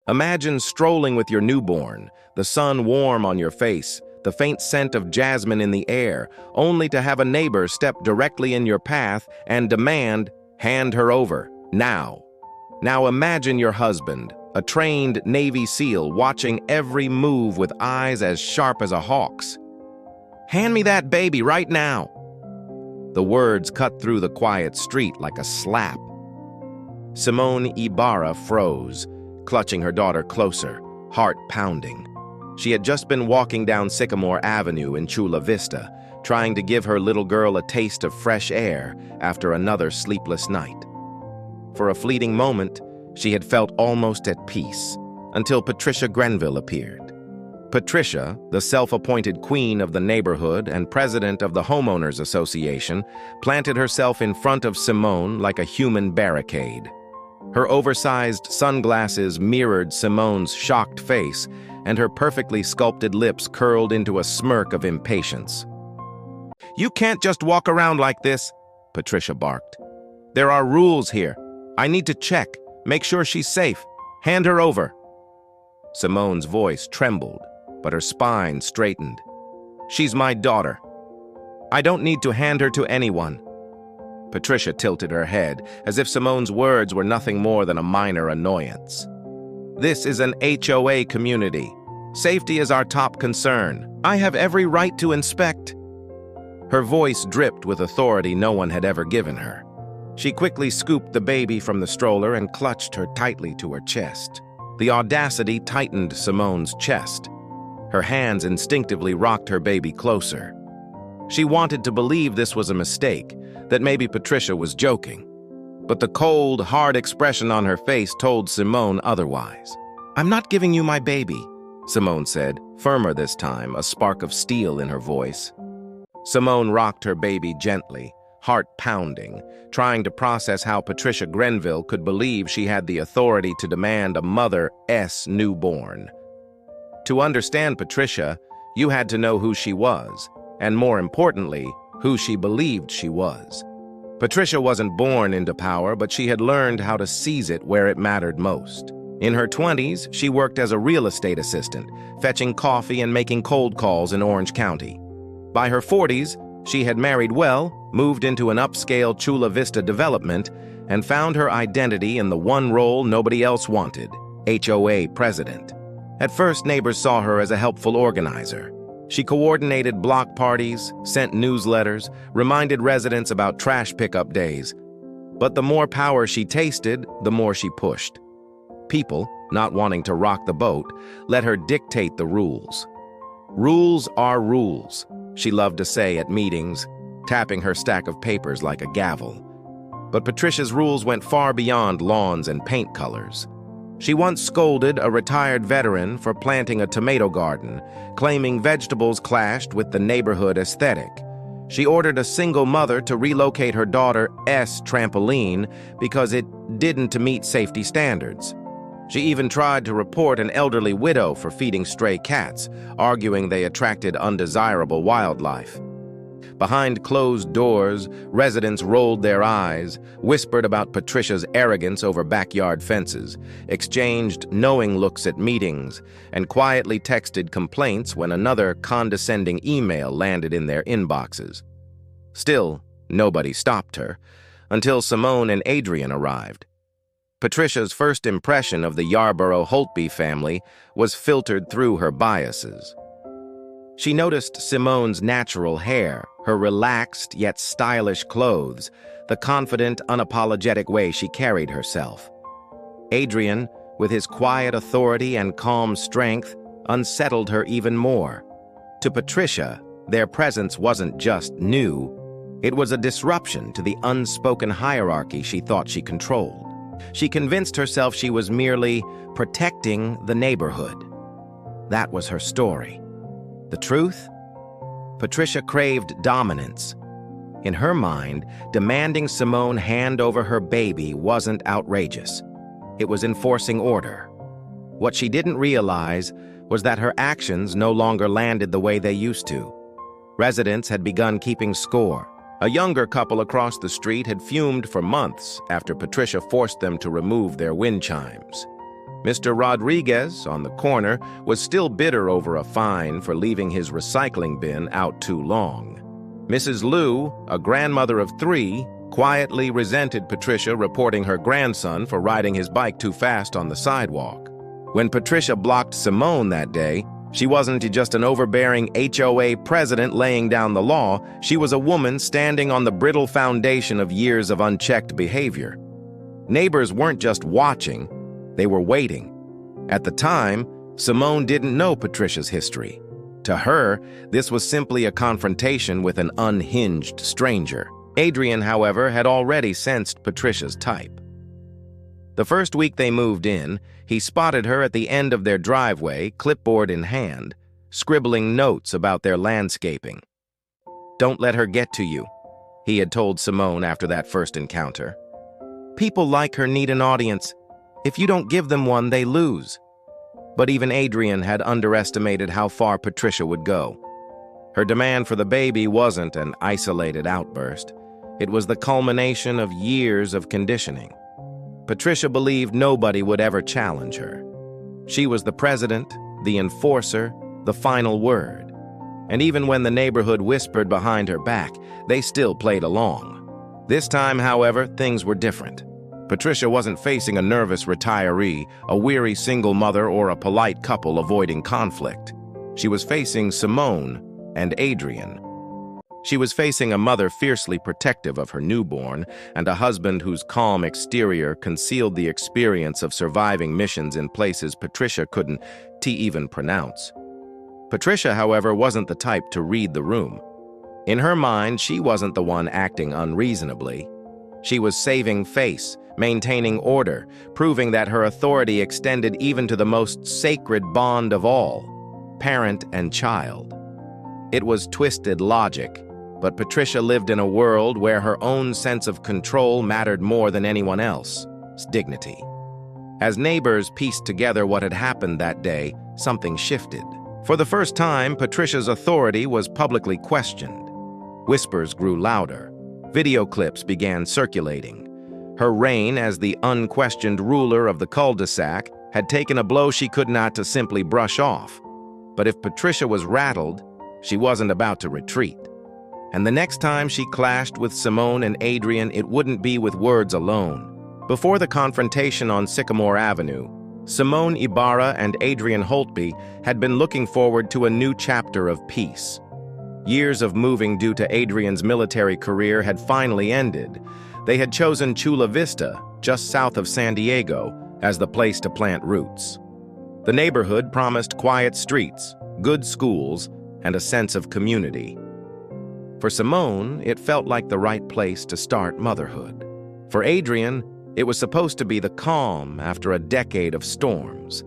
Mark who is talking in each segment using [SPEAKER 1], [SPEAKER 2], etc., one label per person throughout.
[SPEAKER 1] Imagine strolling with your newborn, the sun warm on your face, the faint scent of jasmine in the air, only to have a neighbor step directly in your path and demand, "Hand her over, now." Now imagine your husband, a trained Navy SEAL, watching every move with eyes as sharp as a hawk's. "Hand me that baby right now." The words cut through the quiet street like a slap. Simone Ybarra froze, clutching her daughter closer, heart pounding. She had just been walking down Sycamore Avenue in Chula Vista, trying to give her little girl a taste of fresh air after another sleepless night. For a fleeting moment, she had felt almost at peace, until Patricia Grenville appeared. Patricia, the self-appointed queen of the neighborhood and president of the Homeowners Association, planted herself in front of Simone like a human barricade. Her oversized sunglasses mirrored Simone's shocked face, and her perfectly sculpted lips curled into a smirk of impatience. "You can't just walk around like this," Patricia barked. "There are rules here. I need to check, make sure she's safe. Hand her over." Simone's voice trembled, but her spine straightened. "She's my daughter. I don't need to hand her to anyone." Patricia tilted her head, as if Simone's words were nothing more than a minor annoyance. "This is an HOA community. Safety is our top concern. I have every right to inspect." Her voice dripped with authority no one had ever given her. She quickly scooped the baby from the stroller and clutched her tightly to her chest. The audacity tightened Simone's chest. Her hands instinctively rocked her baby closer. She wanted to believe this was a mistake, that maybe Patricia was joking. But the cold, hard expression on her face told Simone otherwise. "I'm not giving you my baby," Simone said, firmer this time, a spark of steel in her voice. Simone rocked her baby gently, heart pounding, trying to process how Patricia Grenville could believe she had the authority to demand a mother's newborn. To understand Patricia, you had to know who she was, and more importantly, who she believed she was. Patricia wasn't born into power, but she had learned how to seize it where it mattered most. In her 20s, she worked as a real estate assistant, fetching coffee and making cold calls in Orange County. By her 40s, she had married well, moved into an upscale Chula Vista development, and found her identity in the one role nobody else wanted, HOA president. At first, neighbors saw her as a helpful organizer. She coordinated block parties, sent newsletters, reminded residents about trash pickup days. But the more power she tasted, the more she pushed. People, not wanting to rock the boat, let her dictate the rules. "Rules are rules," she loved to say at meetings, tapping her stack of papers like a gavel. But Patricia's rules went far beyond lawns and paint colors. She once scolded a retired veteran for planting a tomato garden, claiming vegetables clashed with the neighborhood aesthetic. She ordered a single mother to relocate her daughter's trampoline because it didn't meet safety standards. She even tried to report an elderly widow for feeding stray cats, arguing they attracted undesirable wildlife. Behind closed doors, residents rolled their eyes, whispered about Patricia's arrogance over backyard fences, exchanged knowing looks at meetings, and quietly texted complaints when another condescending email landed in their inboxes. Still, nobody stopped her, until Simone and Adrian arrived. Patricia's first impression of the Yarborough-Holtby family was filtered through her biases. She noticed Simone's natural hair, her relaxed yet stylish clothes, the confident, unapologetic way she carried herself. Adrian, with his quiet authority and calm strength, unsettled her even more. To Patricia, their presence wasn't just new, it was a disruption to the unspoken hierarchy she thought she controlled. She convinced herself she was merely protecting the neighborhood. That was her story. The truth? Patricia craved dominance. In her mind, demanding Simone hand over her baby wasn't outrageous. It was enforcing order. What she didn't realize was that her actions no longer landed the way they used to. Residents had begun keeping score. A younger couple across the street had fumed for months after Patricia forced them to remove their wind chimes. Mr. Rodriguez, on the corner, was still bitter over a fine for leaving his recycling bin out too long. Mrs. Liu, a grandmother of 3, quietly resented Patricia reporting her grandson for riding his bike too fast on the sidewalk. When Patricia blocked Simone that day, she wasn't just an overbearing HOA president laying down the law, she was a woman standing on the brittle foundation of years of unchecked behavior. Neighbors weren't just watching, they were waiting. At the time, Simone didn't know Patricia's history. To her, this was simply a confrontation with an unhinged stranger. Adrian, however, had already sensed Patricia's type. The first week they moved in, he spotted her at the end of their driveway, clipboard in hand, scribbling notes about their landscaping. "Don't let her get to you," he had told Simone after that first encounter. "People like her need an audience. If you don't give them one, they lose." But even Adrian had underestimated how far Patricia would go. Her demand for the baby wasn't an isolated outburst. It was the culmination of years of conditioning. Patricia believed nobody would ever challenge her. She was the president, the enforcer, the final word. And even when the neighborhood whispered behind her back, they still played along. This time, however, things were different. Patricia wasn't facing a nervous retiree, a weary single mother, or a polite couple avoiding conflict. She was facing Simone and Adrian. She was facing a mother fiercely protective of her newborn and a husband whose calm exterior concealed the experience of surviving missions in places Patricia couldn't even pronounce. Patricia, however, wasn't the type to read the room. In her mind, she wasn't the one acting unreasonably. She was saving face, maintaining order, proving that her authority extended even to the most sacred bond of all, parent and child. It was twisted logic, but Patricia lived in a world where her own sense of control mattered more than anyone else's dignity. As neighbors pieced together what had happened that day, something shifted. For the first time, Patricia's authority was publicly questioned. Whispers grew louder. Video clips began circulating. Her reign as the unquestioned ruler of the cul-de-sac had taken a blow she could not simply brush off. But if Patricia was rattled, she wasn't about to retreat. And the next time she clashed with Simone and Adrian, it wouldn't be with words alone. Before the confrontation on Sycamore Avenue, Simone Ybarra and Adrian Holtby had been looking forward to a new chapter of peace. Years of moving due to Adrian's military career had finally ended. They had chosen Chula Vista, just south of San Diego, as the place to plant roots. The neighborhood promised quiet streets, good schools, and a sense of community. For Simone, it felt like the right place to start motherhood. For Adrian, it was supposed to be the calm after a decade of storms.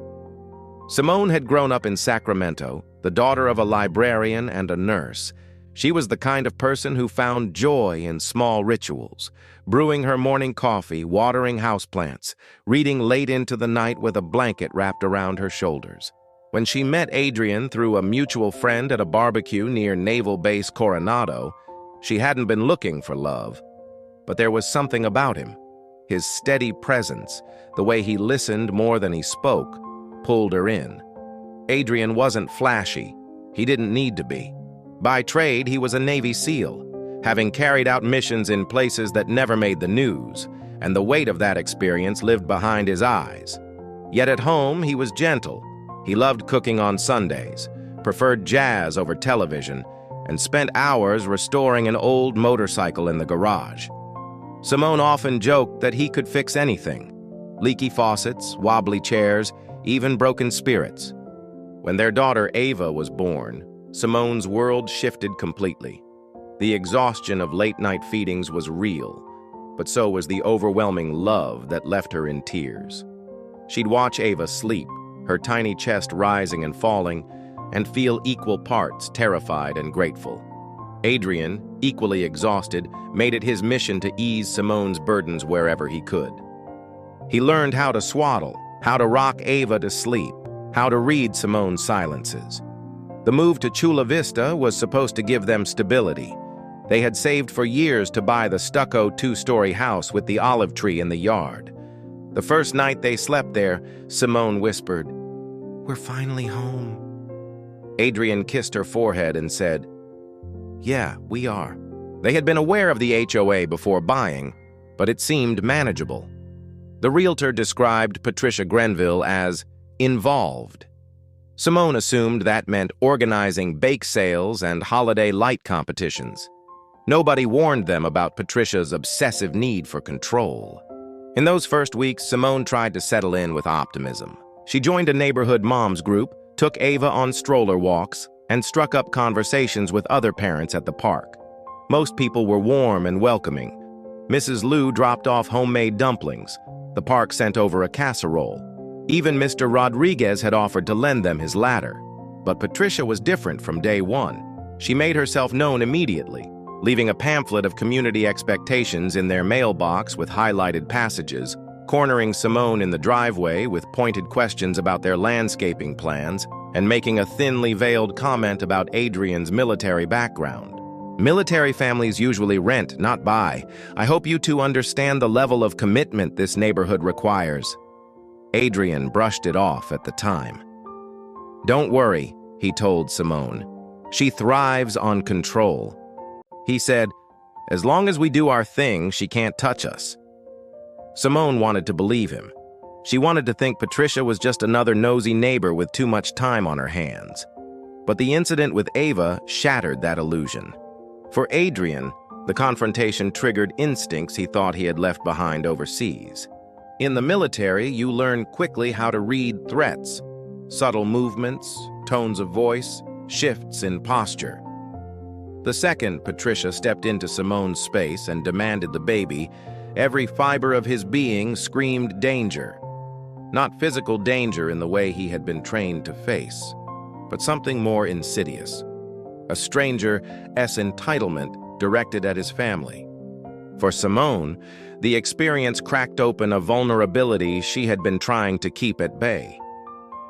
[SPEAKER 1] Simone had grown up in Sacramento, the daughter of a librarian and a nurse. She was the kind of person who found joy in small rituals, brewing her morning coffee, watering houseplants, reading late into the night with a blanket wrapped around her shoulders. When she met Adrian through a mutual friend at a barbecue near Naval Base Coronado, she hadn't been looking for love. But there was something about him. His steady presence, the way he listened more than he spoke, pulled her in. Adrian wasn't flashy. He didn't need to be. By trade, he was a Navy SEAL, having carried out missions in places that never made the news, and the weight of that experience lived behind his eyes. Yet at home, he was gentle. He loved cooking on Sundays, preferred jazz over television, and spent hours restoring an old motorcycle in the garage. Simone often joked that he could fix anything: leaky faucets, wobbly chairs, even broken spirits. When their daughter Ava was born, Simone's world shifted completely. The exhaustion of late-night feedings was real, but so was the overwhelming love that left her in tears. She'd watch Ava sleep, her tiny chest rising and falling, and feel equal parts terrified and grateful. Adrian, equally exhausted, made it his mission to ease Simone's burdens wherever he could. He learned how to swaddle, how to rock Ava to sleep, how to read Simone's silences. The move to Chula Vista was supposed to give them stability. They had saved for years to buy the stucco 2-story house with the olive tree in the yard. The first night they slept there, Simone whispered, "We're finally home." Adrian kissed her forehead and said, "Yeah, we are." They had been aware of the HOA before buying, but it seemed manageable. The realtor described Patricia Grenville as involved. Simone assumed that meant organizing bake sales and holiday light competitions. Nobody warned them about Patricia's obsessive need for control. In those first weeks, Simone tried to settle in with optimism. She joined a neighborhood moms group, took Ava on stroller walks, and struck up conversations with other parents at the park. Most people were warm and welcoming. Mrs. Liu dropped off homemade dumplings. The park sent over a casserole. Even Mr. Rodriguez had offered to lend them his ladder. But Patricia was different from day one. She made herself known immediately, leaving a pamphlet of community expectations in their mailbox with highlighted passages, cornering Simone in the driveway with pointed questions about their landscaping plans, and making a thinly veiled comment about Adrian's military background. "Military families usually rent, not buy. I hope you two understand the level of commitment this neighborhood requires." Adrian brushed it off at the time. "Don't worry," he told Simone. "She thrives on control." He said, "As long as we do our thing, she can't touch us." Simone wanted to believe him. She wanted to think Patricia was just another nosy neighbor with too much time on her hands. But the incident with Ava shattered that illusion. For Adrian, the confrontation triggered instincts he thought he had left behind overseas. In the military, you learn quickly how to read threats, subtle movements, tones of voice, shifts in posture. The second Patricia stepped into Simone's space and demanded the baby, every fiber of his being screamed danger. Not physical danger in the way he had been trained to face, but something more insidious. A stranger's entitlement directed at his family. For Simone, the experience cracked open a vulnerability she had been trying to keep at bay.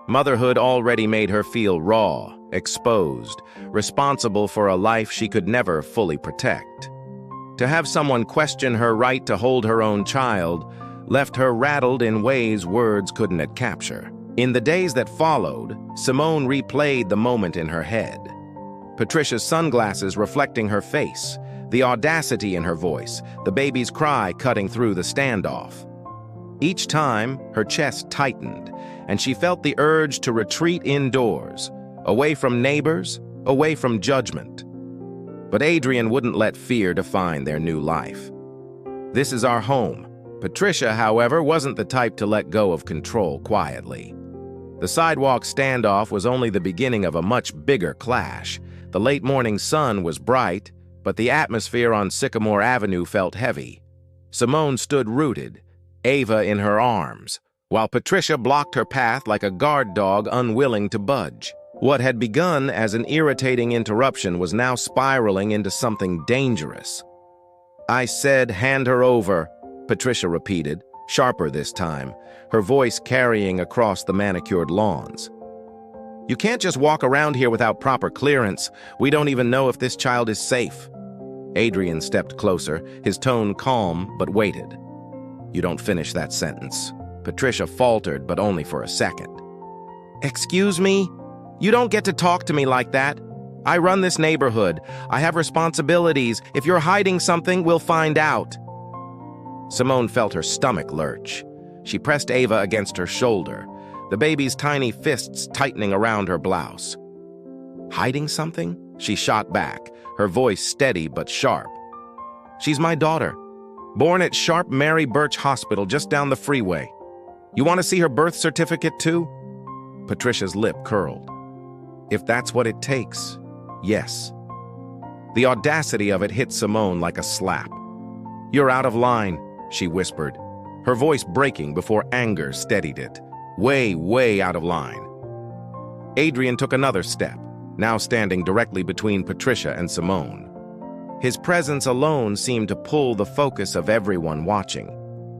[SPEAKER 1] Motherhood already made her feel raw, exposed, responsible for a life she could never fully protect. To have someone question her right to hold her own child left her rattled in ways words couldn't capture. In the days that followed, Simone replayed the moment in her head. Patricia's sunglasses reflecting her face, the audacity in her voice, the baby's cry cutting through the standoff. Each time, her chest tightened, and she felt the urge to retreat indoors, away from neighbors, away from judgment. But Adrian wouldn't let fear define their new life. "This is our home." Patricia, however, wasn't the type to let go of control quietly. The sidewalk standoff was only the beginning of a much bigger clash. The late morning sun was bright, but the atmosphere on Sycamore Avenue felt heavy. Simone stood rooted, Ava in her arms, while Patricia blocked her path like a guard dog unwilling to budge. What had begun as an irritating interruption was now spiraling into something dangerous. "I said hand her over," Patricia repeated, sharper this time, her voice carrying across the manicured lawns. "You can't just walk around here without proper clearance. We don't even know if this child is safe." Adrian stepped closer, his tone calm but weighted. "You don't finish that sentence." Patricia faltered, but only for a second. "Excuse me? You don't get to talk to me like that. I run this neighborhood. I have responsibilities. If you're hiding something, we'll find out." Simone felt her stomach lurch. She pressed Ava against her shoulder, the baby's tiny fists tightening around her blouse. "Hiding something?" She shot back, her voice steady but sharp. "She's my daughter, born at Sharp Mary Birch Hospital just down the freeway. You want to see her birth certificate too?" Patricia's lip curled. "If that's what it takes, yes." The audacity of it hit Simone like a slap. "You're out of line," she whispered, her voice breaking before anger steadied it. "Way, way out of line." Adrian took another step, now standing directly between Patricia and Simone. His presence alone seemed to pull the focus of everyone watching.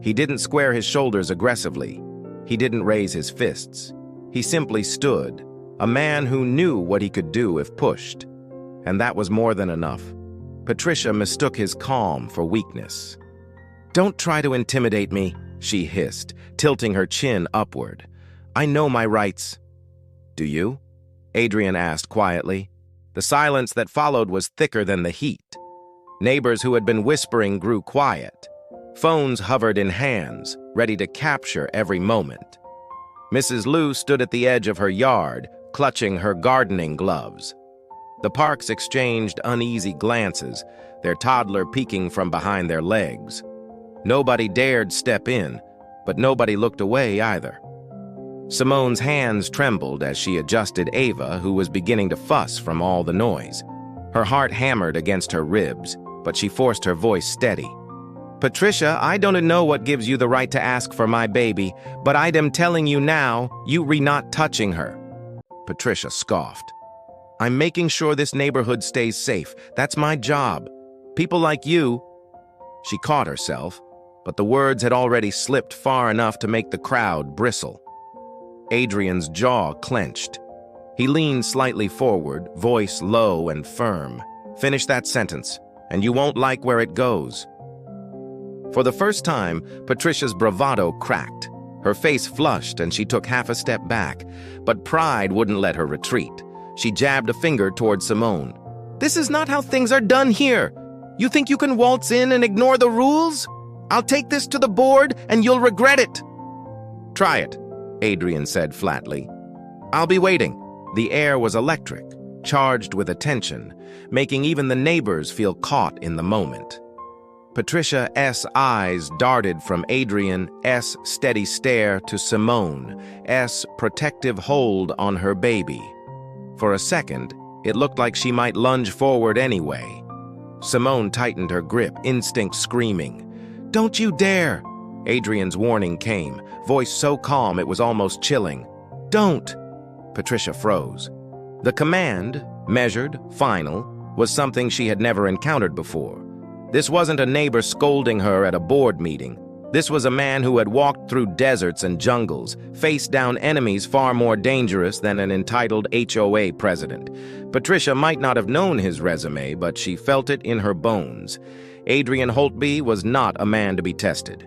[SPEAKER 1] He didn't square his shoulders aggressively. He didn't raise his fists. He simply stood, a man who knew what he could do if pushed. And that was more than enough. Patricia mistook his calm for weakness. "Don't try to intimidate me," she hissed, tilting her chin upward. "I know my rights." "Do you?" Adrian asked quietly. The silence that followed was thicker than the heat. Neighbors who had been whispering grew quiet. Phones hovered in hands, ready to capture every moment. Mrs. Liu stood at the edge of her yard, clutching her gardening gloves. The Parks exchanged uneasy glances, their toddler peeking from behind their legs. Nobody dared step in, but nobody looked away either. Simone's hands trembled as she adjusted Ava, who was beginning to fuss from all the noise. Her heart hammered against her ribs, but she forced her voice steady. "Patricia, I don't know what gives you the right to ask for my baby, but I am telling you now, you re not touching her." Patricia scoffed. "I'm making sure this neighborhood stays safe. That's my job. People like you—" She caught herself, but the words had already slipped far enough to make the crowd bristle. Adrian's jaw clenched. He leaned slightly forward, voice low and firm. "Finish that sentence, and you won't like where it goes." For the first time, Patricia's bravado cracked. Her face flushed and she took half a step back, but pride wouldn't let her retreat. She jabbed a finger toward Simone. "This is not how things are done here. You think you can waltz in and ignore the rules? I'll take this to the board and you'll regret it." "Try it," Adrian said flatly. "I'll be waiting." The air was electric, charged with attention, making even the neighbors feel caught in the moment. Patricia's eyes darted from Adrian's steady stare to Simone's protective hold on her baby. For a second, it looked like she might lunge forward anyway. Simone tightened her grip, instinct screaming. "Don't you dare!" Adrian's warning came, voice so calm it was almost chilling. "Don't!" Patricia froze. The command, measured, final, was something she had never encountered before. This wasn't a neighbor scolding her at a board meeting. This was a man who had walked through deserts and jungles, faced down enemies far more dangerous than an entitled HOA president. Patricia might not have known his resume, but she felt it in her bones. Adrian Holtby was not a man to be tested.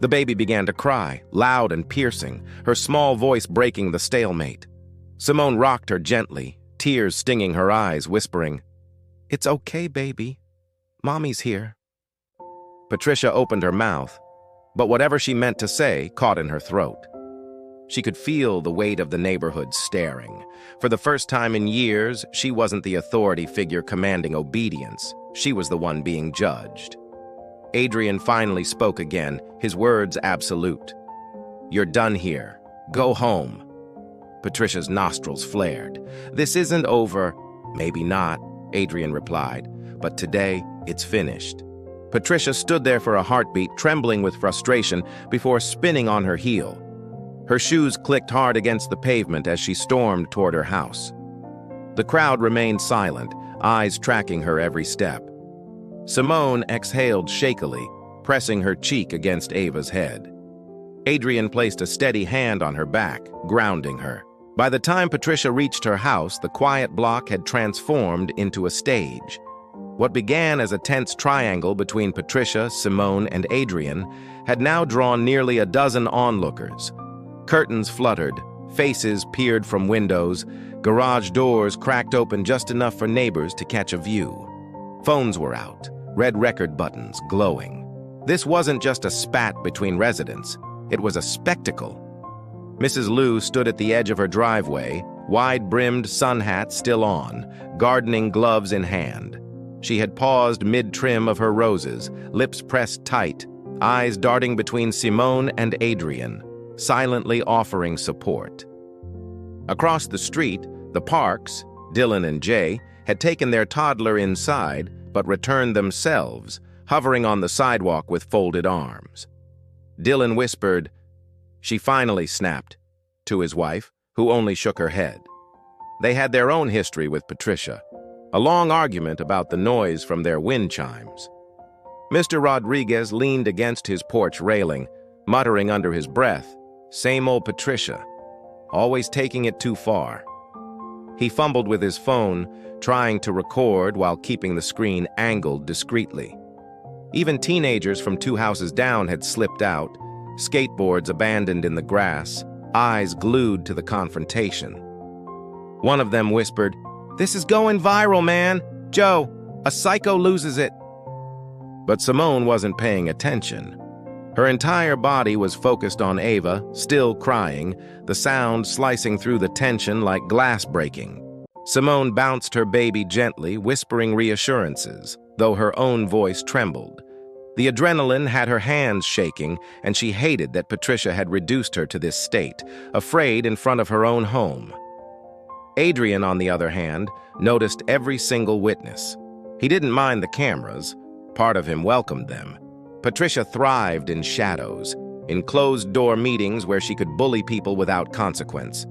[SPEAKER 1] The baby began to cry, loud and piercing, her small voice breaking the stalemate. Simone rocked her gently, tears stinging her eyes, whispering, "It's okay, baby. Mommy's here." Patricia opened her mouth, but whatever she meant to say caught in her throat. She could feel the weight of the neighborhood staring. For the first time in years, she wasn't the authority figure commanding obedience. She was the one being judged. Adrian finally spoke again, his words absolute. "You're done here. Go home." Patricia's nostrils flared. "This isn't over." "Maybe not," Adrian replied, "but today it's finished." Patricia stood there for a heartbeat, trembling with frustration, before spinning on her heel. Her shoes clicked hard against the pavement as she stormed toward her house. The crowd remained silent, eyes tracking her every step. Simone exhaled shakily, pressing her cheek against Ava's head. Adrian placed a steady hand on her back, grounding her. By the time Patricia reached her house, the quiet block had transformed into a stage. What began as a tense triangle between Patricia, Simone, and Adrian had now drawn nearly a dozen onlookers. Curtains fluttered, faces peered from windows, garage doors cracked open just enough for neighbors to catch a view. Phones were out, red record buttons glowing. This wasn't just a spat between residents, it was a spectacle. Mrs. Liu stood at the edge of her driveway, wide-brimmed sun hat still on, gardening gloves in hand. She had paused mid-trim of her roses, lips pressed tight, eyes darting between Simone and Adrian, silently offering support. Across the street, the Parks, Dylan and Jay, had taken their toddler inside, but returned themselves, hovering on the sidewalk with folded arms. Dylan whispered, "She finally snapped," to his wife, who only shook her head. They had their own history with Patricia, a long argument about the noise from their wind chimes. Mr. Rodriguez leaned against his porch railing, muttering under his breath, "Same old Patricia, always taking it too far." He fumbled with his phone, trying to record while keeping the screen angled discreetly. Even teenagers from 2 houses down had slipped out, skateboards abandoned in the grass, eyes glued to the confrontation. One of them whispered, "This is going viral, man. Joe, a psycho loses it." But Simone wasn't paying attention. Her entire body was focused on Ava, still crying, the sound slicing through the tension like glass breaking. Simone bounced her baby gently, whispering reassurances, though her own voice trembled. The adrenaline had her hands shaking, and she hated that Patricia had reduced her to this state, afraid in front of her own home. Adrian, on the other hand, noticed every single witness. He didn't mind the cameras. Part of him welcomed them. Patricia thrived in shadows, in closed-door meetings where she could bully people without consequence.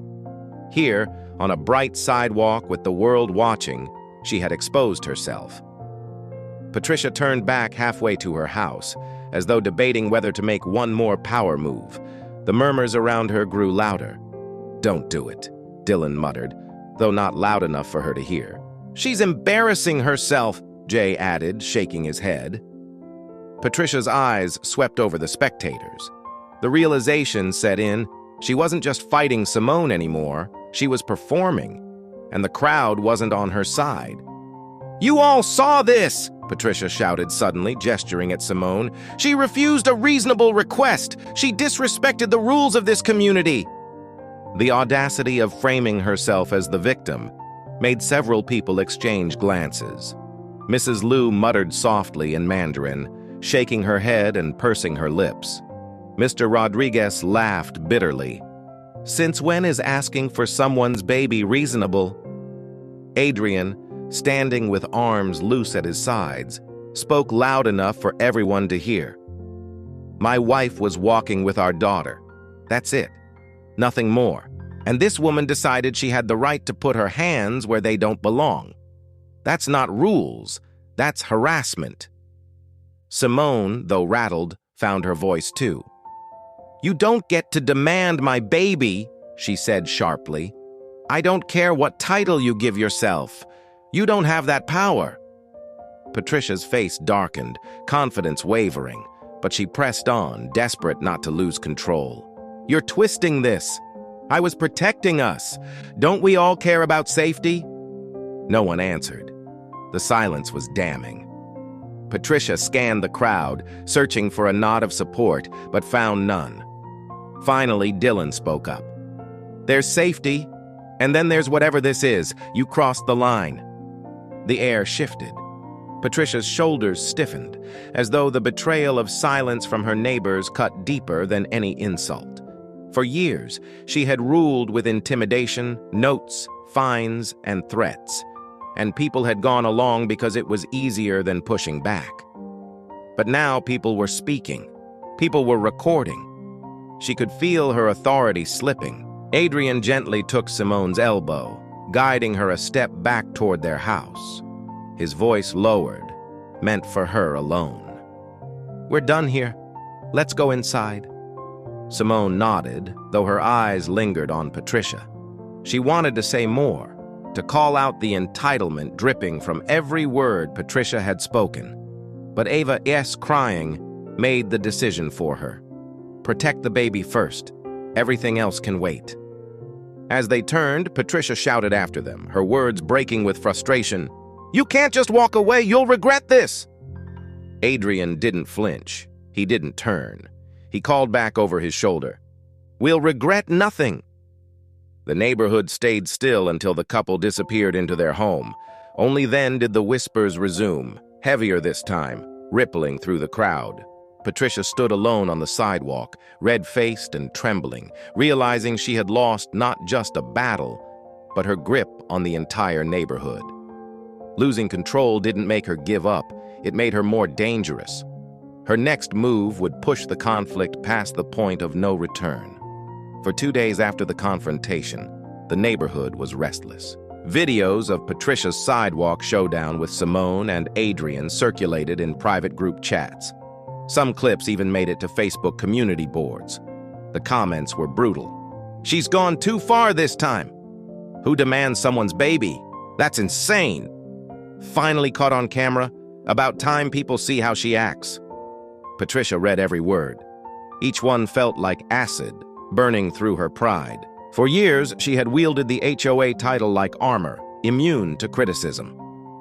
[SPEAKER 1] Here, on a bright sidewalk with the world watching, she had exposed herself. Patricia turned back halfway to her house, as though debating whether to make one more power move. The murmurs around her grew louder. "Don't do it," Dylan muttered, though not loud enough for her to hear. "She's embarrassing herself," Jay added, shaking his head. Patricia's eyes swept over the spectators. The realization set in, she wasn't just fighting Simone anymore, she was performing, and the crowd wasn't on her side. "You all saw this!" Patricia shouted suddenly, gesturing at Simone. "She refused a reasonable request. She disrespected the rules of this community." The audacity of framing herself as the victim made several people exchange glances. Mrs. Liu muttered softly in Mandarin, shaking her head and pursing her lips. Mr. Rodriguez laughed bitterly. "Since when is asking for someone's baby reasonable?" Adrian, standing with arms loose at his sides, spoke loud enough for everyone to hear. "My wife was walking with our daughter. That's it. Nothing more. And this woman decided she had the right to put her hands where they don't belong. That's not rules. That's harassment." Simone, though rattled, found her voice too. "You don't get to demand my baby," she said sharply. "I don't care what title you give yourself. You don't have that power." Patricia's face darkened, confidence wavering, but she pressed on, desperate not to lose control. "You're twisting this. I was protecting us. Don't we all care about safety?" No one answered. The silence was damning. Patricia scanned the crowd, searching for a nod of support, but found none. Finally, Dylan spoke up. "There's safety, and then there's whatever this is. You crossed the line." The air shifted. Patricia's shoulders stiffened, as though the betrayal of silence from her neighbors cut deeper than any insult. For years, she had ruled with intimidation, notes, fines, and threats, and people had gone along because it was easier than pushing back. But now people were speaking. People were recording. She could feel her authority slipping. Adrian gently took Simone's elbow, guiding her a step back toward their house. His voice lowered, meant for her alone. "We're done here. Let's go inside." Simone nodded, though her eyes lingered on Patricia. She wanted to say more, to call out the entitlement dripping from every word Patricia had spoken. But Ava's crying made the decision for her. Protect the baby first. Everything else can wait. As they turned, Patricia shouted after them, her words breaking with frustration. "You can't just walk away. You'll regret this." Adrian didn't flinch. He didn't turn. He called back over his shoulder. "We'll regret nothing." The neighborhood stayed still until the couple disappeared into their home. Only then did the whispers resume, heavier this time, rippling through the crowd. Patricia stood alone on the sidewalk, red-faced and trembling, realizing she had lost not just a battle, but her grip on the entire neighborhood. Losing control didn't make her give up, it made her more dangerous. Her next move would push the conflict past the point of no return. For 2 days after the confrontation, the neighborhood was restless. Videos of Patricia's sidewalk showdown with Simone and Adrian circulated in private group chats. Some clips even made it to Facebook community boards. The comments were brutal. "She's gone too far this time. Who demands someone's baby? That's insane. Finally caught on camera. About time people see how she acts." Patricia read every word. Each one felt like acid, burning through her pride. For years, she had wielded the HOA title like armor, immune to criticism.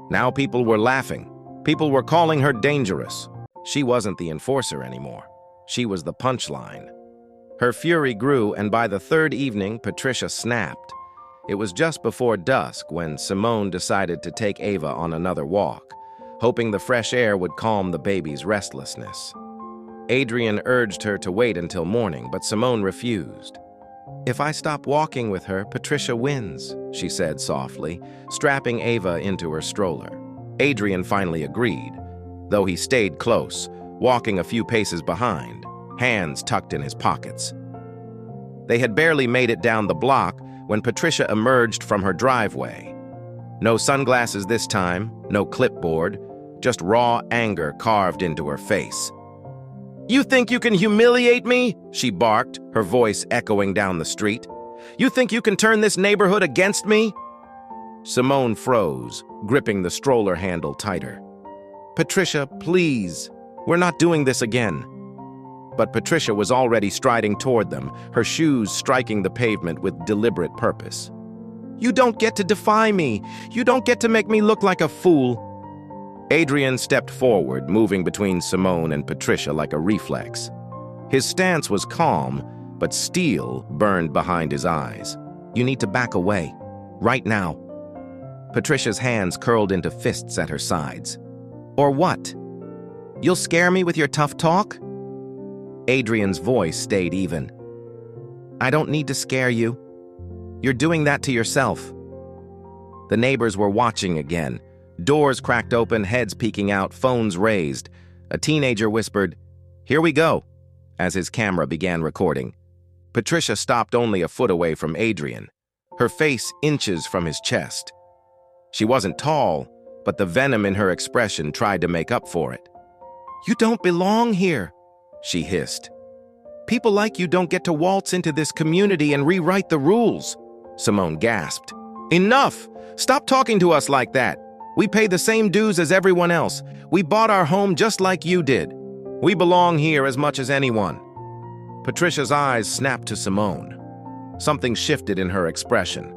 [SPEAKER 1] Now people were laughing. People were calling her dangerous. She wasn't the enforcer anymore. She was the punchline. Her fury grew, and by the third evening, Patricia snapped. It was just before dusk when Simone decided to take Ava on another walk, hoping the fresh air would calm the baby's restlessness. Adrian urged her to wait until morning, but Simone refused. "If I stop walking with her, Patricia wins," she said softly, strapping Ava into her stroller. Adrian finally agreed, though he stayed close, walking a few paces behind, hands tucked in his pockets. They had barely made it down the block when Patricia emerged from her driveway. No sunglasses this time, no clipboard, just raw anger carved into her face. "You think you can humiliate me?" she barked, her voice echoing down the street. "You think you can turn this neighborhood against me?" Simone froze, gripping the stroller handle tighter. "Patricia, please, we're not doing this again." But Patricia was already striding toward them, her shoes striking the pavement with deliberate purpose. "You don't get to defy me. You don't get to make me look like a fool." Adrian stepped forward, moving between Simone and Patricia like a reflex. His stance was calm, but steel burned behind his eyes. "You need to back away, right now." Patricia's hands curled into fists at her sides. "Or what? You'll scare me with your tough talk?" Adrian's voice stayed even. "I don't need to scare you. You're doing that to yourself." The neighbors were watching again. Doors cracked open, heads peeking out, phones raised. A teenager whispered, "Here we go," as his camera began recording. Patricia stopped only a foot away from Adrian, her face inches from his chest. She wasn't tall, but the venom in her expression tried to make up for it. "You don't belong here," she hissed. "People like you don't get to waltz into this community and rewrite the rules." Simone gasped. "Enough! Stop talking to us like that. We pay the same dues as everyone else. We bought our home just like you did. We belong here as much as anyone." Patricia's eyes snapped to Simone. Something shifted in her expression,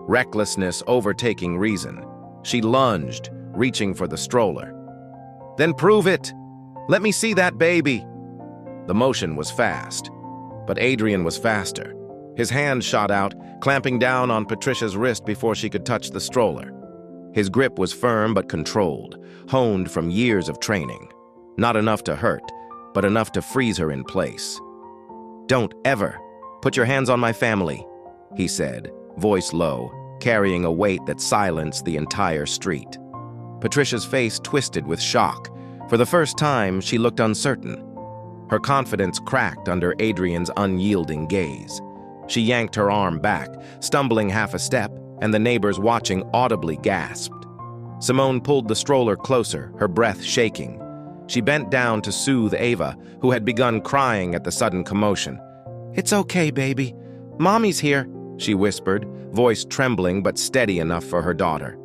[SPEAKER 1] recklessness overtaking reason. She lunged, reaching for the stroller. "Then prove it! Let me see that baby!" The motion was fast, but Adrian was faster. His hand shot out, clamping down on Patricia's wrist before she could touch the stroller. His grip was firm but controlled, honed from years of training. Not enough to hurt, but enough to freeze her in place. "Don't ever put your hands on my family," he said, voice low, carrying a weight that silenced the entire street. Patricia's face twisted with shock. For the first time, she looked uncertain. Her confidence cracked under Adrian's unyielding gaze. She yanked her arm back, stumbling half a step, and the neighbors watching audibly gasped. Simone pulled the stroller closer, her breath shaking. She bent down to soothe Ava, who had begun crying at the sudden commotion. "It's okay, baby. Mommy's here," she whispered, voice trembling but steady enough for her daughter.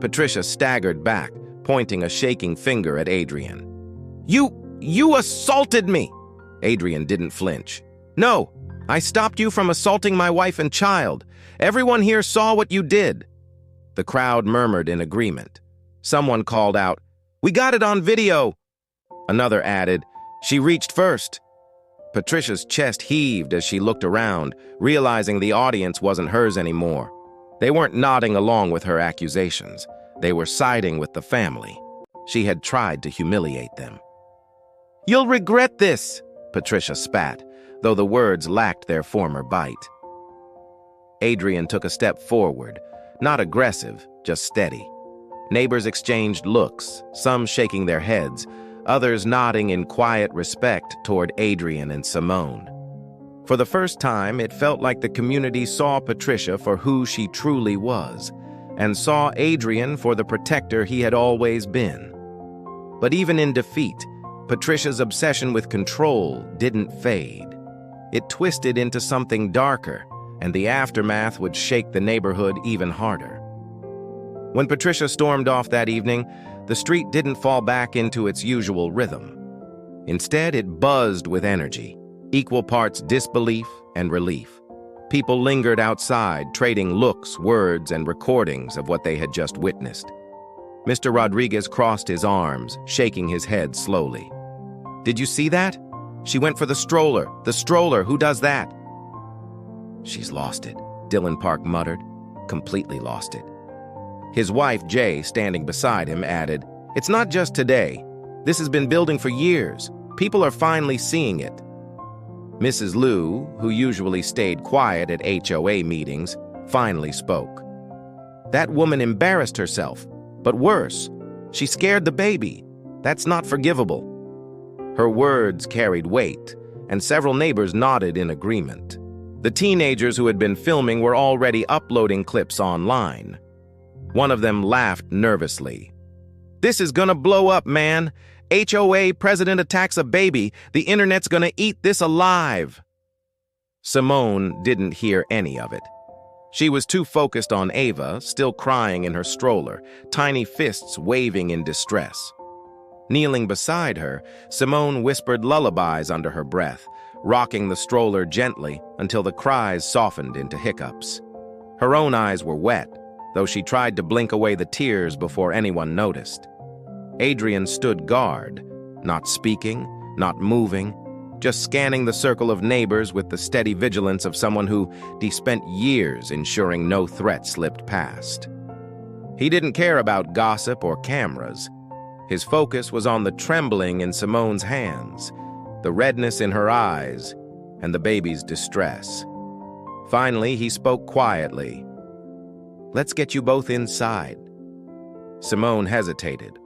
[SPEAKER 1] Patricia staggered back, pointing a shaking finger at Adrian. You assaulted me!" Adrian didn't flinch. "No, I stopped you from assaulting my wife and child. Everyone here saw what you did." The crowd murmured in agreement. Someone called out, "We got it on video!" Another added, "She reached first." Patricia's chest heaved as she looked around, realizing the audience wasn't hers anymore. They weren't nodding along with her accusations. They were siding with the family. She had tried to humiliate them. "You'll regret this," Patricia spat, though the words lacked their former bite. Adrian took a step forward, not aggressive, just steady. Neighbors exchanged looks, some shaking their heads, others nodding in quiet respect toward Adrian and Simone. For the first time, it felt like the community saw Patricia for who she truly was, and saw Adrian for the protector he had always been. But even in defeat, Patricia's obsession with control didn't fade. It twisted into something darker, and the aftermath would shake the neighborhood even harder. When Patricia stormed off that evening, the street didn't fall back into its usual rhythm. Instead, it buzzed with energy. equal parts disbelief and relief. People lingered outside, trading looks, words, and recordings of what they had just witnessed. Mr. Rodriguez crossed his arms, shaking his head slowly. "Did you see that? She went for the stroller. The stroller, who does that?" "She's lost it," Dylan Park muttered. "Completely lost it." His wife, Jay, standing beside him, added, "It's not just today. This has been building for years. People are finally seeing it." Mrs. Liu, who usually stayed quiet at HOA meetings, finally spoke. "That woman embarrassed herself, but worse, she scared the baby. That's not forgivable." Her words carried weight, and several neighbors nodded in agreement. The teenagers who had been filming were already uploading clips online. One of them laughed nervously. "This is gonna blow up, man. HOA president attacks a baby. The internet's gonna eat this alive." Simone didn't hear any of it. She was too focused on Ava, still crying in her stroller, tiny fists waving in distress. Kneeling beside her, Simone whispered lullabies under her breath, rocking the stroller gently until the cries softened into hiccups. Her own eyes were wet, though she tried to blink away the tears before anyone noticed. Adrian stood guard, not speaking, not moving, just scanning the circle of neighbors with the steady vigilance of someone who spent years ensuring no threat slipped past. He didn't care about gossip or cameras. His focus was on the trembling in Simone's hands, the redness in her eyes, and the baby's distress. Finally, he spoke quietly. "Let's get you both inside." Simone hesitated.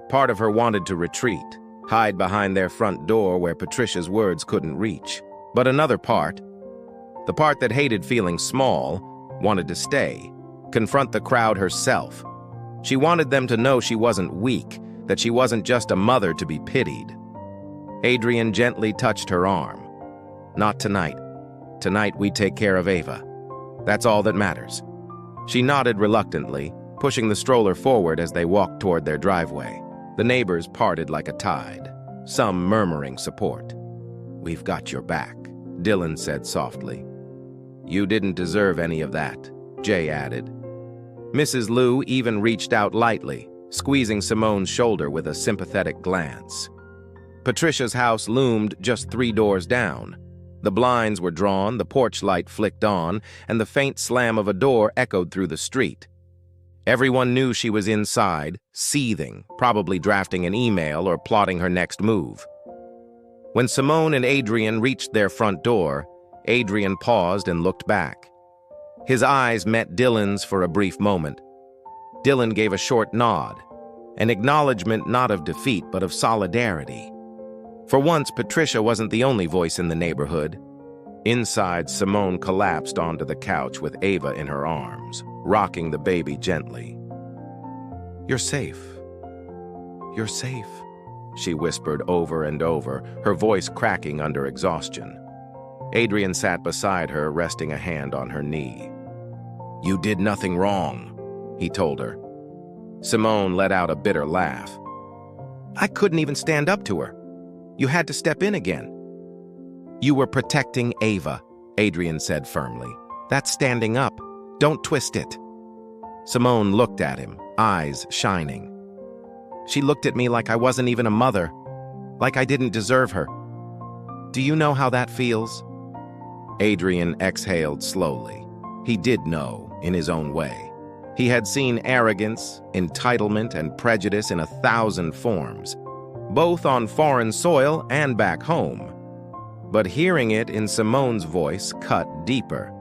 [SPEAKER 1] Part of her wanted to retreat, hide behind their front door where Patricia's words couldn't reach. But another part, the part that hated feeling small, wanted to stay, confront the crowd herself. She wanted them to know she wasn't weak, that she wasn't just a mother to be pitied. Adrian gently touched her arm. "Not tonight. Tonight we take care of Ava. That's all that matters." She nodded reluctantly, pushing the stroller forward as they walked toward their driveway. The neighbors parted like a tide, some murmuring support. "We've got your back," Dylan said softly. "You didn't deserve any of that," Jay added. Mrs. Liu even reached out lightly, squeezing Simone's shoulder with a sympathetic glance. Patricia's house loomed just 3 doors down. The blinds were drawn, the porch light flicked on, and the faint slam of a door echoed through the street. Everyone knew she was inside, seething, probably drafting an email or plotting her next move. When Simone and Adrian reached their front door, Adrian paused and looked back. His eyes met Dylan's for a brief moment. Dylan gave a short nod, an acknowledgement not of defeat but of solidarity. For once, Patricia wasn't the only voice in the neighborhood. Inside, Simone collapsed onto the couch with Ava in her arms, rocking the baby gently. "You're safe. You're safe," she whispered over and over, her voice cracking under exhaustion. Adrian sat beside her, resting a hand on her knee. "You did nothing wrong," he told her. Simone let out a bitter laugh. "I couldn't even stand up to her. You had to step in again." "You were protecting Ava," Adrian said firmly. "That's standing up. Don't twist it." Simone looked at him, eyes shining. "She looked at me like I wasn't even a mother, like I didn't deserve her. Do you know how that feels?" Adrian exhaled slowly. He did know, in his own way. He had seen arrogance, entitlement, and prejudice in 1,000 forms, both on foreign soil and back home. But hearing it in Simone's voice cut deeper.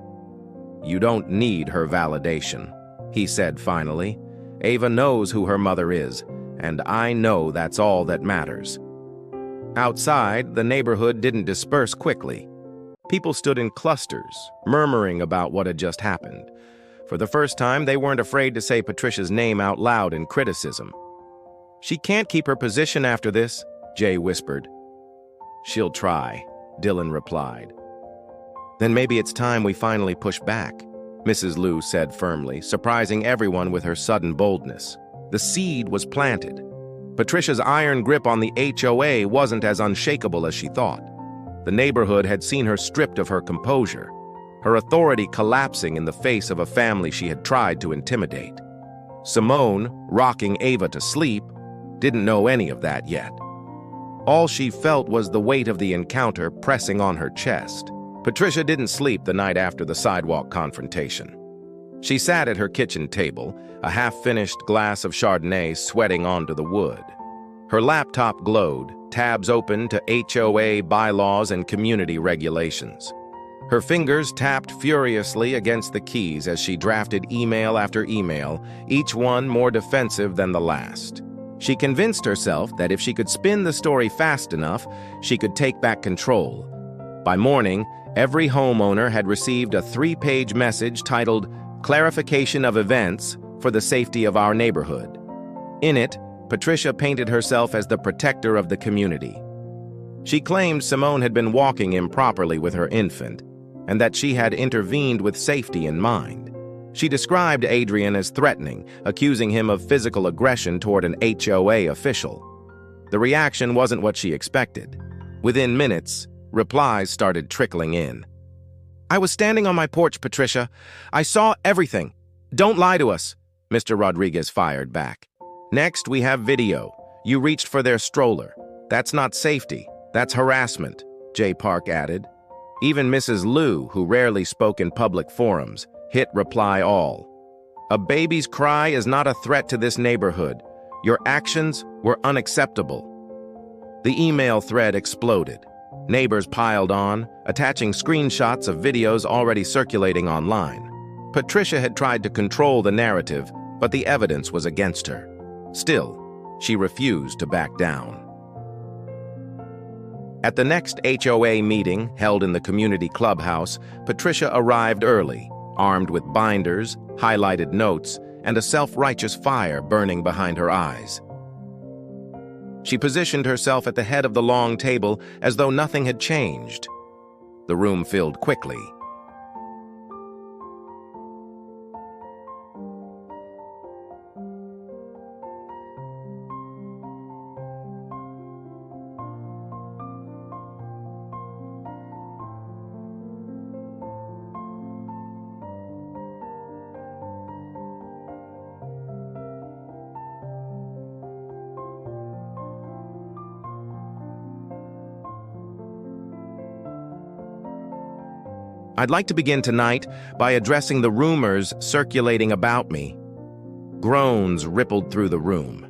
[SPEAKER 1] "You don't need her validation," he said finally. "Ava knows who her mother is, and I know that's all that matters." Outside, the neighborhood didn't disperse quickly. People stood in clusters, murmuring about what had just happened. For the first time, they weren't afraid to say Patricia's name out loud in criticism. "She can't keep her position after this," Jay whispered. "She'll try," Dylan replied. "Then maybe it's time we finally push back," Mrs. Liu said firmly, surprising everyone with her sudden boldness. The seed was planted. Patricia's iron grip on the HOA wasn't as unshakable as she thought. The neighborhood had seen her stripped of her composure, her authority collapsing in the face of a family she had tried to intimidate. Simone, rocking Ava to sleep, didn't know any of that yet. All she felt was the weight of the encounter pressing on her chest. Patricia didn't sleep the night after the sidewalk confrontation. She sat at her kitchen table, a half-finished glass of Chardonnay sweating onto the wood. Her laptop glowed, tabs open to HOA bylaws and community regulations. Her fingers tapped furiously against the keys as she drafted email after email, each one more defensive than the last. She convinced herself that if she could spin the story fast enough, she could take back control. By morning, every homeowner had received a 3-page message titled "Clarification of Events for the Safety of Our Neighborhood." In it, Patricia painted herself as the protector of the community. She claimed Simone had been walking improperly with her infant, and that she had intervened with safety in mind. She described Adrian as threatening, accusing him of physical aggression toward an HOA official. The reaction wasn't what she expected. Within minutes, replies started trickling in. "I was standing on my porch, Patricia. I saw everything. Don't lie to us," Mr. Rodriguez fired back. "Next, we have video. You reached for their stroller. That's not safety. That's harassment," J. Park added. Even Mrs. Liu, who rarely spoke in public forums, hit reply all. "A baby's cry is not a threat to this neighborhood. Your actions were unacceptable." The email thread exploded. Neighbors piled on, attaching screenshots of videos already circulating online. Patricia had tried to control the narrative, but the evidence was against her. Still, she refused to back down. At the next HOA meeting, held in the community clubhouse, Patricia arrived early, armed with binders, highlighted notes, and a self-righteous fire burning behind her eyes. She positioned herself at the head of the long table as though nothing had changed. The room filled quickly. I'd like to begin tonight by addressing the rumors circulating about me. Groans rippled through the room.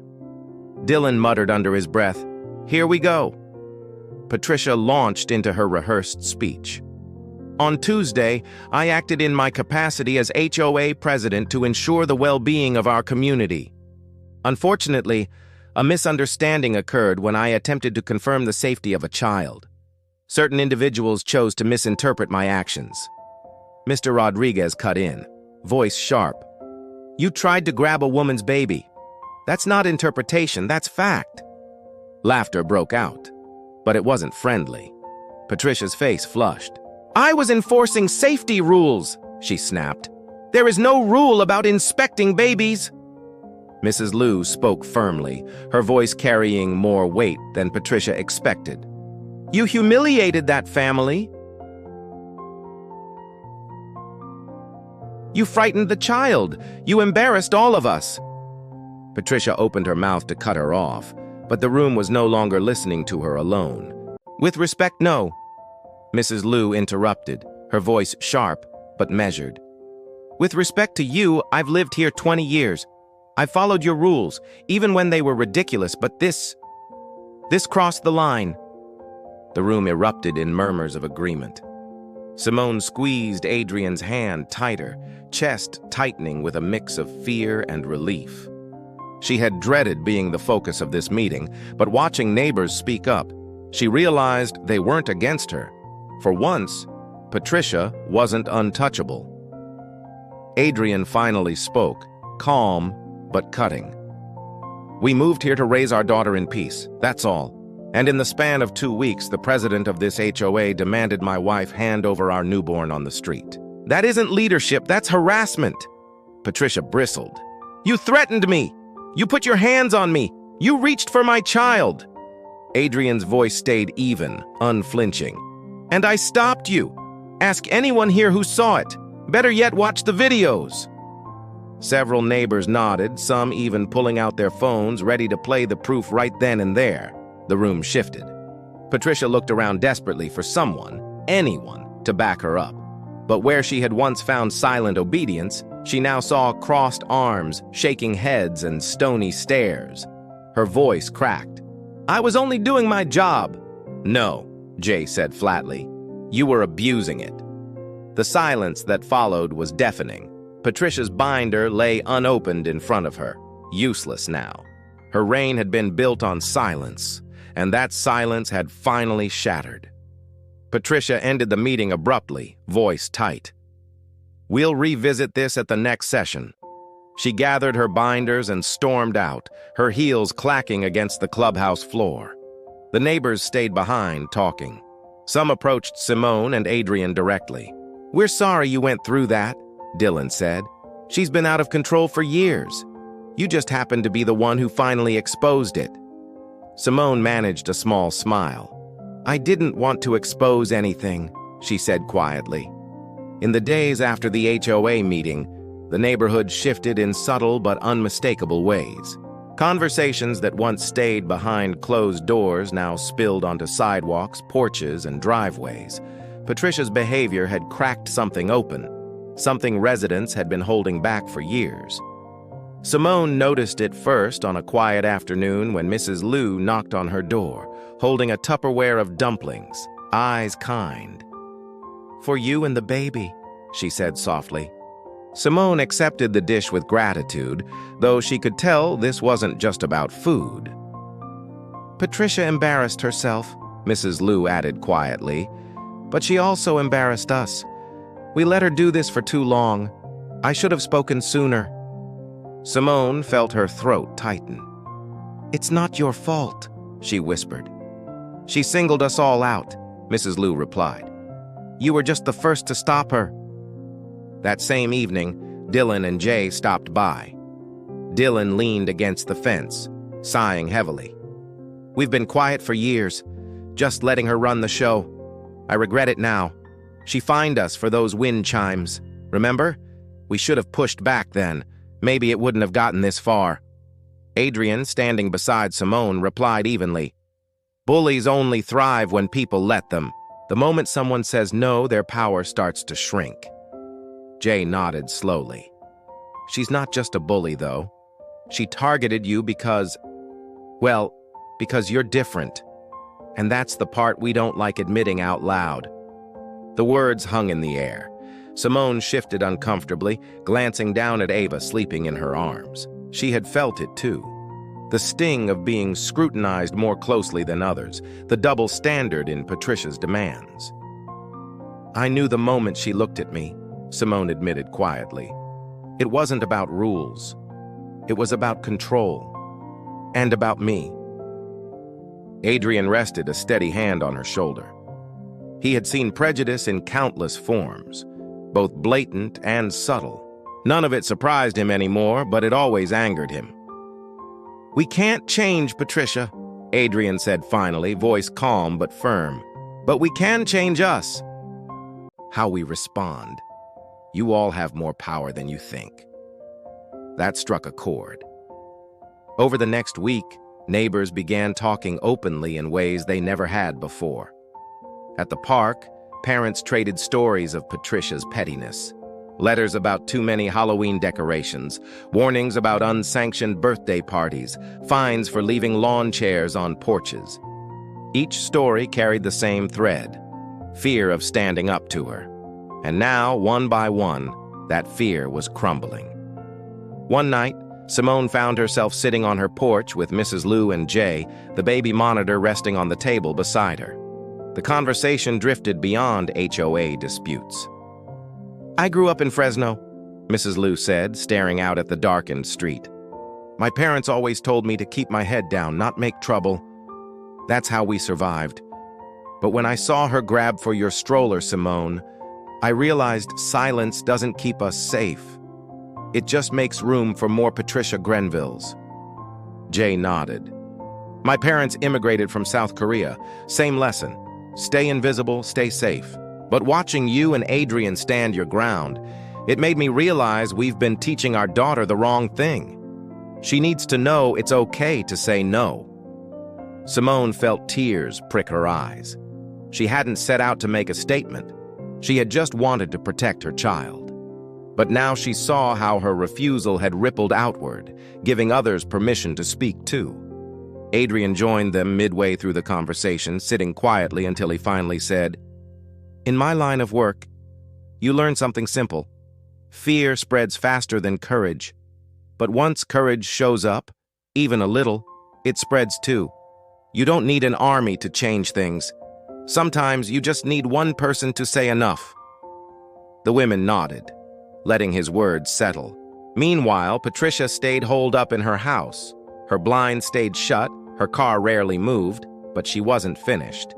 [SPEAKER 1] Dylan muttered under his breath, "Here we go." Patricia launched into her rehearsed speech. "On Tuesday, I acted in my capacity as HOA president to ensure the well-being of our community. Unfortunately, a misunderstanding occurred when I attempted to confirm the safety of a child. Certain individuals chose to misinterpret my actions." Mr. Rodriguez cut in, voice sharp. "You tried to grab a woman's baby. That's not interpretation, that's fact." Laughter broke out, but it wasn't friendly. Patricia's face flushed. "I was enforcing safety rules," she snapped. "There is no rule about inspecting babies." Mrs. Liu spoke firmly, her voice carrying more weight than Patricia expected. "You humiliated that family. You frightened the child. You embarrassed all of us." Patricia opened her mouth to cut her off, but the room was no longer listening to her alone. "With respect, no," Mrs. Liu interrupted, her voice sharp but measured. "With respect to you, I've lived here 20 years. I've followed your rules, even when they were ridiculous, but this crossed the line." The room erupted in murmurs of agreement. Simone squeezed Adrian's hand tighter, chest tightening with a mix of fear and relief. She had dreaded being the focus of this meeting, but watching neighbors speak up, she realized they weren't against her. For once, Patricia wasn't untouchable. Adrian finally spoke, calm but cutting. "We moved here to raise our daughter in peace, that's all. And in the span of 2 weeks, the president of this HOA demanded my wife hand over our newborn on the street. That isn't leadership, that's harassment." Patricia bristled. "You threatened me. You put your hands on me. You reached for my child." Adrian's voice stayed even, unflinching. And I stopped you. Ask anyone here who saw it. Better yet, watch the videos." Several neighbors nodded, some even pulling out their phones, ready to play the proof right then and there. The room shifted. Patricia looked around desperately for someone, anyone, to back her up. But where she had once found silent obedience, she now saw crossed arms, shaking heads, and stony stares. Her voice cracked. "I was only doing my job." "No," Jay said flatly. "You were abusing it." The silence that followed was deafening. Patricia's binder lay unopened in front of her, useless now. Her reign had been built on silence, and that silence had finally shattered. Patricia ended the meeting abruptly, voice tight. "We'll revisit this at the next session." She gathered her binders and stormed out, her heels clacking against the clubhouse floor. The neighbors stayed behind, talking. Some approached Simone and Adrian directly. "We're sorry you went through that," Dylan said. "She's been out of control for years. You just happened to be the one who finally exposed it." Simone managed a small smile. "I didn't want to expose anything," she said quietly. In the days after the HOA meeting, the neighborhood shifted in subtle but unmistakable ways. Conversations that once stayed behind closed doors now spilled onto sidewalks, porches, and driveways. Patricia's behavior had cracked something open, something residents had been holding back for years. Simone noticed it first on a quiet afternoon when Mrs. Liu knocked on her door, holding a Tupperware of dumplings, eyes kind. "For you and the baby," she said softly. Simone accepted the dish with gratitude, though she could tell this wasn't just about food. "Patricia embarrassed herself," Mrs. Liu added quietly, "but she also embarrassed us. We let her do this for too long. I should have spoken sooner." Simone felt her throat tighten. "It's not your fault," she whispered. "She singled us all out," Mrs. Liu replied. "You were just the first to stop her." That same evening, Dylan and Jay stopped by. Dylan leaned against the fence, sighing heavily. "We've been quiet for years, just letting her run the show. I regret it now. She fined us for those wind chimes. Remember? We should have pushed back then. Maybe it wouldn't have gotten this far." Adrian, standing beside Simone, replied evenly. "Bullies only thrive when people let them. The moment someone says no, their power starts to shrink." Jay nodded slowly. "She's not just a bully, though. She targeted you because you're different. And that's the part we don't like admitting out loud." The words hung in the air. Simone shifted uncomfortably, glancing down at Ava sleeping in her arms. She had felt it, too. The sting of being scrutinized more closely than others, the double standard in Patricia's demands. "I knew the moment she looked at me," Simone admitted quietly. "It wasn't about rules. It was about control. And about me." Adrian rested a steady hand on her shoulder. He had seen prejudice in countless forms, both blatant and subtle. None of it surprised him anymore, but it always angered him. "We can't change Patricia," Adrian said finally, voice calm but firm. "But we can change us. How we respond. You all have more power than you think." That struck a chord. Over the next week, neighbors began talking openly in ways they never had before. At the park, parents traded stories of Patricia's pettiness. Letters about too many Halloween decorations, warnings about unsanctioned birthday parties, fines for leaving lawn chairs on porches. Each story carried the same thread: fear of standing up to her. And now, one by one, that fear was crumbling. One night, Simone found herself sitting on her porch with Mrs. Liu and Jay, the baby monitor resting on the table beside her. The conversation drifted beyond HOA disputes. "I grew up in Fresno," Mrs. Liu said, staring out at the darkened street. "My parents always told me to keep my head down, not make trouble. That's how we survived. But when I saw her grab for your stroller, Simone, I realized silence doesn't keep us safe. It just makes room for more Patricia Grenvilles." Jay nodded. "My parents immigrated from South Korea. Same lesson. Stay invisible, stay safe. But watching you and Adrian stand your ground, it made me realize we've been teaching our daughter the wrong thing. She needs to know it's okay to say no." Simone felt tears prick her eyes. She hadn't set out to make a statement. She had just wanted to protect her child. But now she saw how her refusal had rippled outward, giving others permission to speak too. Adrian joined them midway through the conversation, sitting quietly until he finally said, "In my line of work, you learn something simple. Fear spreads faster than courage. But once courage shows up, even a little, it spreads too. You don't need an army to change things. Sometimes you just need one person to say enough." The women nodded, letting his words settle. Meanwhile, Patricia stayed holed up in her house. Her blinds stayed shut, her car rarely moved, but she wasn't finished.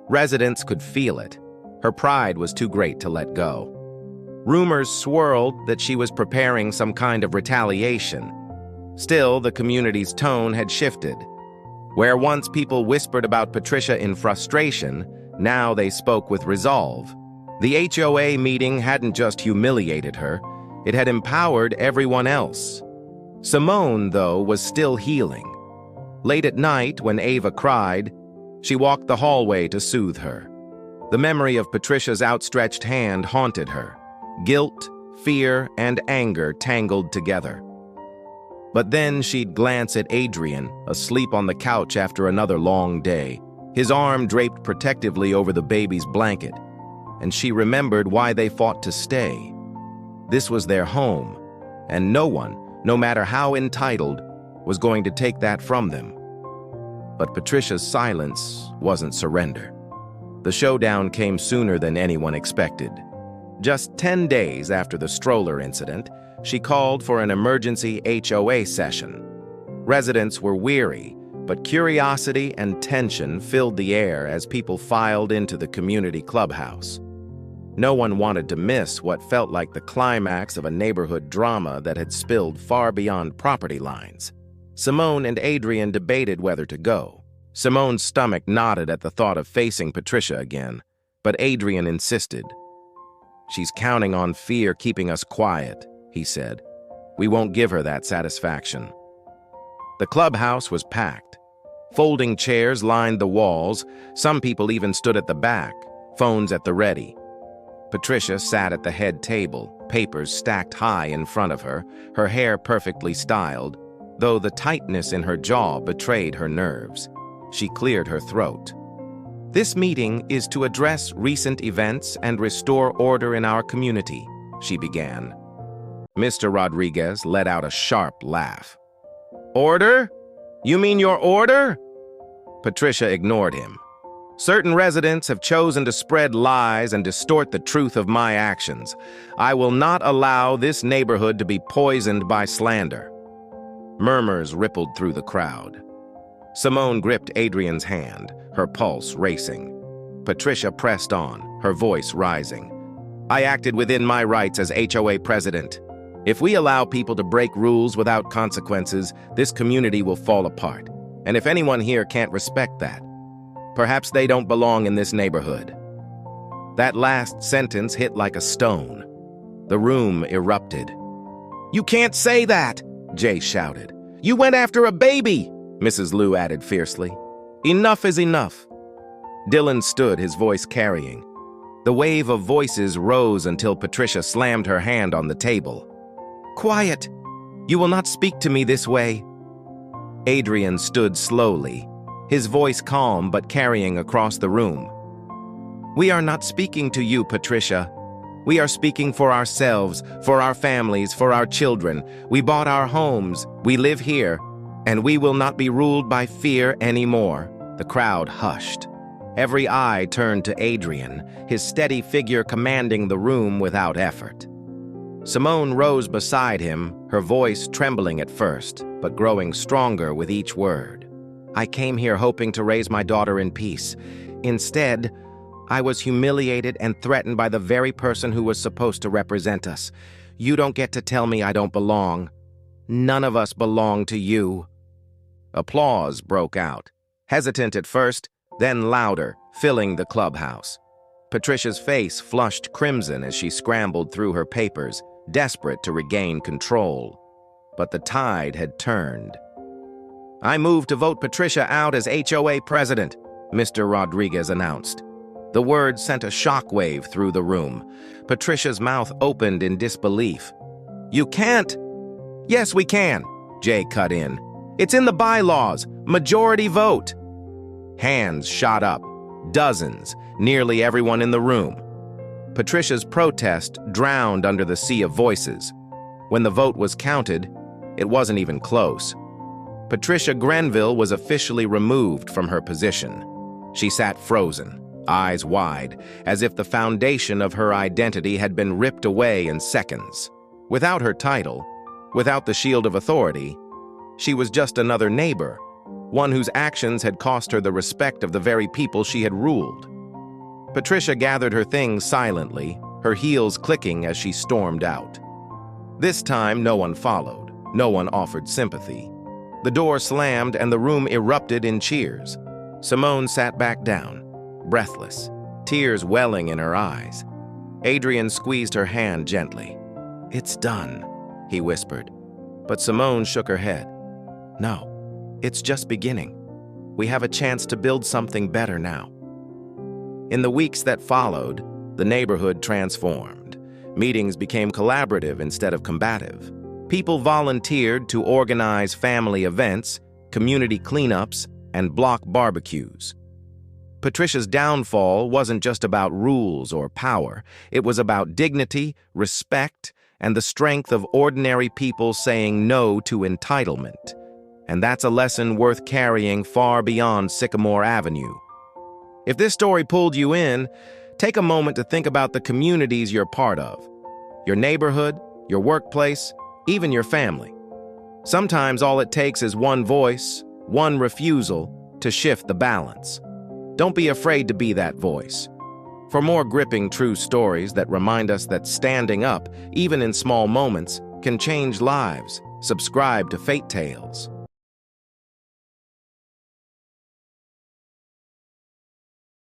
[SPEAKER 1] Residents could feel it. Her pride was too great to let go. Rumors swirled that she was preparing some kind of retaliation. Still, the community's tone had shifted. Where once people whispered about Patricia in frustration, now they spoke with resolve. The HOA meeting hadn't just humiliated her, it had empowered everyone else. Simone, though, was still healing. Late at night, when Ava cried, she walked the hallway to soothe her. The memory of Patricia's outstretched hand haunted her. Guilt, fear, and anger tangled together. But then she'd glance at Adrian, asleep on the couch after another long day, his arm draped protectively over the baby's blanket, and she remembered why they fought to stay. This was their home, and no one, no matter how entitled, was going to take that from them. But Patricia's silence wasn't surrender. The showdown came sooner than anyone expected. Just 10 days after the stroller incident, she called for an emergency HOA session. Residents were weary, but curiosity and tension filled the air as people filed into the community clubhouse. No one wanted to miss what felt like the climax of a neighborhood drama that had spilled far beyond property lines. Simone and Adrian debated whether to go. Simone's stomach knotted at the thought of facing Patricia again, but Adrian insisted. "She's counting on fear keeping us quiet," he said. "We won't give her that satisfaction." The clubhouse was packed. Folding chairs lined the walls. Some people even stood at the back, phones at the ready. Patricia sat at the head table, papers stacked high in front of her, her hair perfectly styled, though the tightness in her jaw betrayed her nerves. She cleared her throat. "This meeting is to address recent events and restore order in our community," she began. Mr. Rodriguez let out a sharp laugh. "Order? You mean your order?" Patricia ignored him. "Certain residents have chosen to spread lies and distort the truth of my actions. I will not allow this neighborhood to be poisoned by slander." Murmurs rippled through the crowd. Simone gripped Adrian's hand, her pulse racing. Patricia pressed on, her voice rising. "I acted within my rights as HOA president. If we allow people to break rules without consequences, this community will fall apart. And if anyone here can't respect that, perhaps they don't belong in this neighborhood." That last sentence hit like a stone. The room erupted. "You can't say that!" Jay shouted. "You went after a baby!" Mrs. Liu added fiercely. "Enough is enough." Dylan stood, his voice carrying. The wave of voices rose until Patricia slammed her hand on the table. "Quiet! You will not speak to me this way." Adrian stood slowly, his voice calm but carrying across the room. "We are not speaking to you, Patricia. We are speaking for ourselves, for our families, for our children. We bought our homes, we live here, and we will not be ruled by fear anymore." The crowd hushed. Every eye turned to Adrian, his steady figure commanding the room without effort. Simone rose beside him, her voice trembling at first, but growing stronger with each word. "I came here hoping to raise my daughter in peace. Instead, I was humiliated and threatened by the very person who was supposed to represent us. You don't get to tell me I don't belong. None of us belong to you." Applause broke out, hesitant at first, then louder, filling the clubhouse. Patricia's face flushed crimson as she scrambled through her papers, desperate to regain control. But the tide had turned. "I move to vote Patricia out as HOA president," Mr. Rodriguez announced. The words sent a shockwave through the room. Patricia's mouth opened in disbelief. "You can't!" "Yes, we can," Jay cut in. "It's in the bylaws. Majority vote." Hands shot up. Dozens, nearly everyone in the room. Patricia's protest drowned under the sea of voices. When the vote was counted, it wasn't even close. Patricia Grenville was officially removed from her position. She sat frozen, eyes wide, as if the foundation of her identity had been ripped away in seconds. Without her title, without the shield of authority, she was just another neighbor, one whose actions had cost her the respect of the very people she had ruled. Patricia gathered her things silently, her heels clicking as she stormed out. This time, no one followed. No one offered sympathy. The door slammed and the room erupted in cheers. Simone sat back down, breathless, tears welling in her eyes. Adrian squeezed her hand gently. "It's done," he whispered. But Simone shook her head. "No, it's just beginning. We have a chance to build something better now." In the weeks that followed, the neighborhood transformed. Meetings became collaborative instead of combative. People volunteered to organize family events, community cleanups, and block barbecues. Patricia's downfall wasn't just about rules or power. It was about dignity, respect, and the strength of ordinary people saying no to entitlement. And that's a lesson worth carrying far beyond Sycamore Avenue. If this story pulled you in, take a moment to think about the communities you're part of. Your neighborhood, your workplace, even your family. Sometimes all it takes is one voice, one refusal, to shift the balance. Don't be afraid to be that voice. For more gripping true stories that remind us that standing up, even in small moments, can change lives, subscribe to Fate Tales.